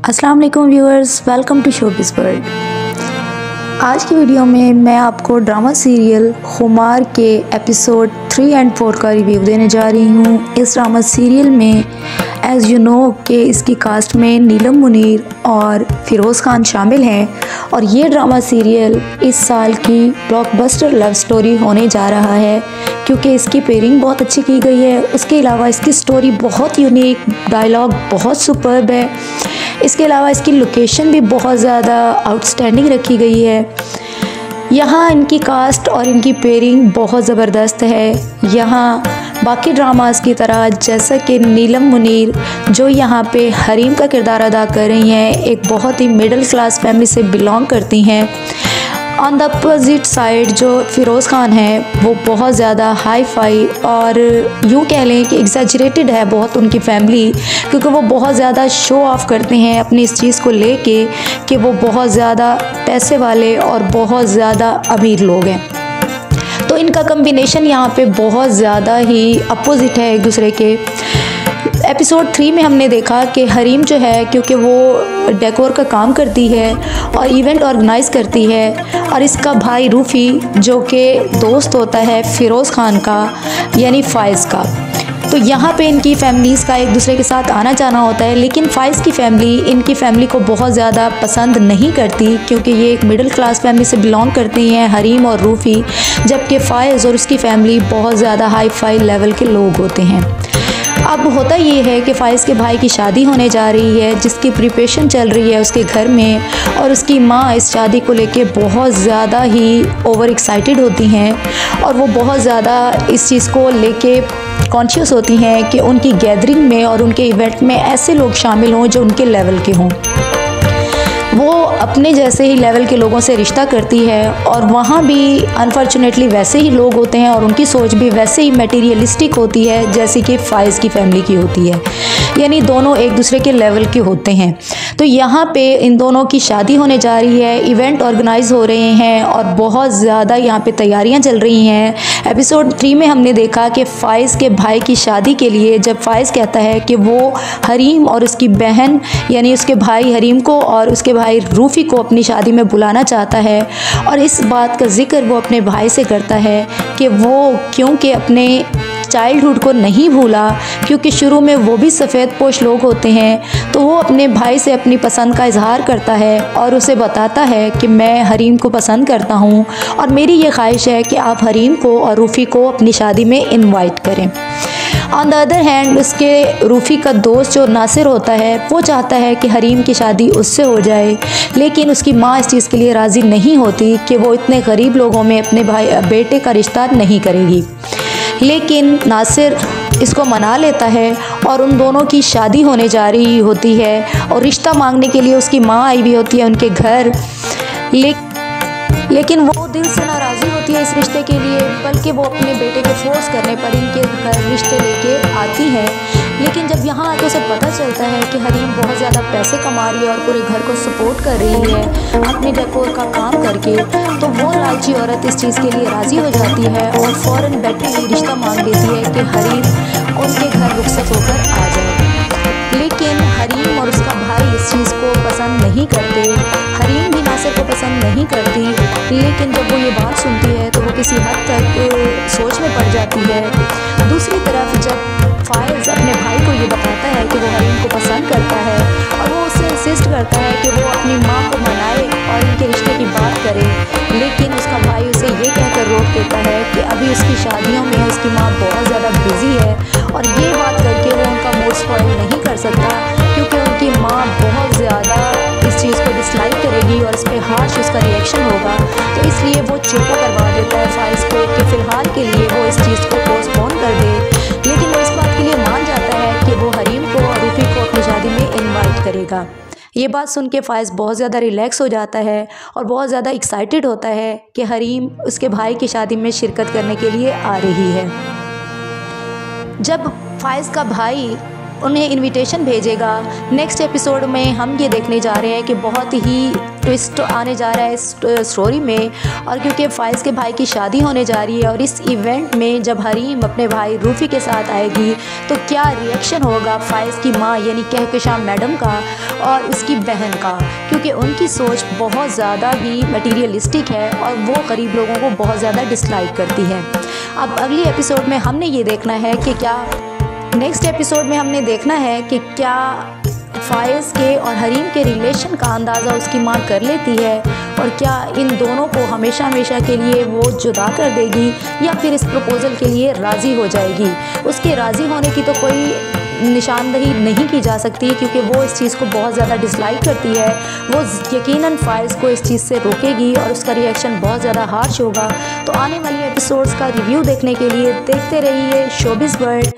अस्सलाम वालेकुम viewers, welcome to showbiz world. आज की वीडियो में मैं आपको ड्रामा सीरियल खुमार के एपिसोड 3 और 4 का रिव्यू देने जा रही हूँ। इस ड्रामा सीरियल में एज़ यू नो कि इसकी कास्ट में नीलम मुनीर और फ़िरोज़ खान शामिल हैं और ये ड्रामा सीरियल इस साल की ब्लॉकबस्टर लव स्टोरी होने जा रहा है क्योंकि इसकी पेयरिंग बहुत अच्छी की गई है। उसके अलावा इसकी स्टोरी बहुत यूनिक, डायलॉग बहुत सुपर्ब है। इसके अलावा इसकी लोकेशन भी बहुत ज़्यादा आउटस्टैंडिंग रखी गई है। यहाँ इनकी कास्ट और इनकी पेयरिंग बहुत ज़बरदस्त है। यहाँ बाकी ड्रामास की तरह जैसा कि नीलम मुनीर जो यहाँ पे हरीम का किरदार अदा कर रही हैं, एक बहुत ही मिडिल क्लास फैमिली से बिलोंग करती हैं। ऑन द अपोजिट साइड जो फ़िरोज़ खान है वो बहुत ज़्यादा हाई फाई और यूँ कह लें कि एग्जैजरेटेड है बहुत उनकी फैमिली, क्योंकि वो बहुत ज़्यादा शो ऑफ करते हैं अपनी इस चीज़ को लेके कि वो बहुत ज़्यादा पैसे वाले और बहुत ज़्यादा अमीर लोग हैं। तो इनका कम्बिनेशन यहाँ पे बहुत ज़्यादा ही अपोजिट है एक दूसरे के। एपिसोड 3 में हमने देखा कि हरीम जो है, क्योंकि वो डेकोर का काम करती है और इवेंट ऑर्गेनाइज करती है, और इसका भाई रूफ़ी जो कि दोस्त होता है फ़िरोज़ खान का यानी फ़ाइज़ का। तो यहाँ पे इनकी फैमिलीज़ का एक दूसरे के साथ आना जाना होता है, लेकिन फ़ाइज़ की फैमिली इनकी फैमिली को बहुत ज़्यादा पसंद नहीं करती क्योंकि ये एक मिडिल क्लास फैमिली से बिलोंग करती हैं हरीम और रूफ़ी, जबकि फ़ाइज़ और उसकी फैमिली बहुत ज़्यादा हाई फाई लेवल के लोग होते हैं। अब होता ये है कि फ़ाइज़ के भाई की शादी होने जा रही है जिसकी प्रिपरेशन चल रही है उसके घर में, और उसकी माँ इस शादी को लेके बहुत ज़्यादा ही ओवर एक्साइटेड होती हैं और वो बहुत ज़्यादा इस चीज़ को लेके कॉन्शियस होती हैं कि उनकी गैदरिंग में और उनके इवेंट में ऐसे लोग शामिल हों जो उनके लेवल के हों। वो अपने जैसे ही लेवल के लोगों से रिश्ता करती है और वहाँ भी अनफॉर्चुनेटली वैसे ही लोग होते हैं और उनकी सोच भी वैसे ही मटेरियलिस्टिक होती है जैसे कि फ़ाइज़ की फैमिली की होती है, यानी दोनों एक दूसरे के लेवल के होते हैं। तो यहाँ पे इन दोनों की शादी होने जा रही है, इवेंट ऑर्गेनाइज हो रहे हैं और बहुत ज़्यादा यहाँ पे तैयारियाँ चल रही हैं। एपिसोड 3 में हमने देखा कि फ़ाइज़ के भाई की शादी के लिए जब फ़ाइज़ कहता है कि वो हरीम और उसकी बहन यानी उसके भाई हरीम को और उसके भाई रूफ़ी को अपनी शादी में बुलाना चाहता है, और इस बात का जिक्र वो अपने भाई से करता है कि वो क्योंकि अपने चाइल्डहुड को नहीं भूला, क्योंकि शुरू में वो भी सफ़ेद पोश लोग होते हैं, तो वो अपने भाई से अपनी पसंद का इजहार करता है और उसे बताता है कि मैं हरीम को पसंद करता हूँ और मेरी ये ख्वाहिश है कि आप हरीम को और रूफ़ी को अपनी शादी में इनवाइट करें। ऑन द अदर हैंड उसके रूफ़ी का दोस्त जो नासिर होता है वो चाहता है कि हरीम की शादी उससे हो जाए, लेकिन उसकी माँ इस चीज़ के लिए राज़ी नहीं होती कि वो इतने गरीब लोगों में अपने बेटे का रिश्ता नहीं करेगी। लेकिन नासिर इसको मना लेता है और उन दोनों की शादी होने जा रही होती है और रिश्ता मांगने के लिए उसकी माँ आई भी होती है उनके घर, लेकिन वो दिल से नाराज़ी होती है इस रिश्ते के लिए, बल्कि वो अपने बेटे को फोर्स करने पर इनके घर रिश्ते लेके आती है। लेकिन जब यहाँ आके उसे पता चलता है कि हरीम बहुत ज़्यादा पैसे कमा रही है और पूरे घर को सपोर्ट कर रही है अपने डेकोर का काम करके, तो वो लालची औरत इस चीज़ के लिए राज़ी हो जाती है और फ़ौरन बैठी हुई रिश्ता मांग देती है कि हरीम उनके घर रुखसत होकर आ जाए। लेकिन हरीम और उसका भाई इस चीज़ को पसंद नहीं करते, हरीम भी नासिर को पसंद नहीं करती, लेकिन जब वो ये बात सुनती है तो वो किसी हद तक सोच में पड़ जाती है। दूसरी तरफ जब फ़ाइज़ अपने भाई को ये बताता है कि वो हरीम को पसंद करता है और वो उससे इंसिस्ट करता है कि वो अपनी माँ को मनाए और इनके रिश्ते की बात करे, लेकिन उसका भाई उसे ये कहकर रोक देता है कि अभी उसकी शादियों में उसकी माँ बहुत ज़्यादा बिज़ी है और ये बात करके वो उनका मूड स्पॉइल नहीं कर सकता, क्योंकि उनकी माँ बहुत ज़्यादा इस चीज़ को डिसलाइक करेगी और इस पर हार्श उसका रिएक्शन होगा। तो इसलिए वो चुप करवा देता है फ़ाइज़ को कि फ़िलहाल के लिए वो इस चीज़ को पोस्टपोन कर दे, लेकिन वो इस बात के लिए मान जाता है कि वो हरीम को और रूफ़ी को अपनी शादी में इनवाइट करेगा। ये बात सुन के फ़ाइज़ बहुत ज़्यादा रिलैक्स हो जाता है और बहुत ज़्यादा एक्साइटेड होता है कि हरीम उसके भाई की शादी में शिरकत करने के लिए आ रही है। जब फ़ाइज़ का भाई उन्हें इनविटेशन भेजेगा। नेक्स्ट एपिसोड में हम ये देखने जा रहे हैं कि बहुत ही ट्विस्ट आने जा रहा है इस स्टोरी में, और क्योंकि फ़ाइज़ के भाई की शादी होने जा रही है और इस इवेंट में जब हरीम अपने भाई रूफ़ी के साथ आएगी तो क्या रिएक्शन होगा फ़ाइज़ की माँ यानी कहकशां मैडम का और उसकी बहन का, क्योंकि उनकी सोच बहुत ज़्यादा ही मटीरियलिस्टिक है और वो गरीब लोगों को बहुत ज़्यादा डिसलाइक करती है। अब अगली एपिसोड में हमने ये देखना है कि नेक्स्ट एपिसोड में हमने देखना है कि क्या फ़ाइज़ के और हरीम के रिलेशन का अंदाज़ा उसकी माँ कर लेती है और क्या इन दोनों को हमेशा हमेशा के लिए वो जुदा कर देगी या फिर इस प्रपोज़ल के लिए राज़ी हो जाएगी। उसके राज़ी होने की तो कोई निशानदही नहीं की जा सकती क्योंकि वो इस चीज़ को बहुत ज़्यादा डिसलाइक करती है। वो यकीनन फ़ाइज़ को इस चीज़ से रोकेगी और उसका रिएक्शन बहुत ज़्यादा हार्श होगा। तो आने वाली एपिसोड्स का रिव्यू देखने के लिए देखते रहिए शोबिज़ वर्ल्ड।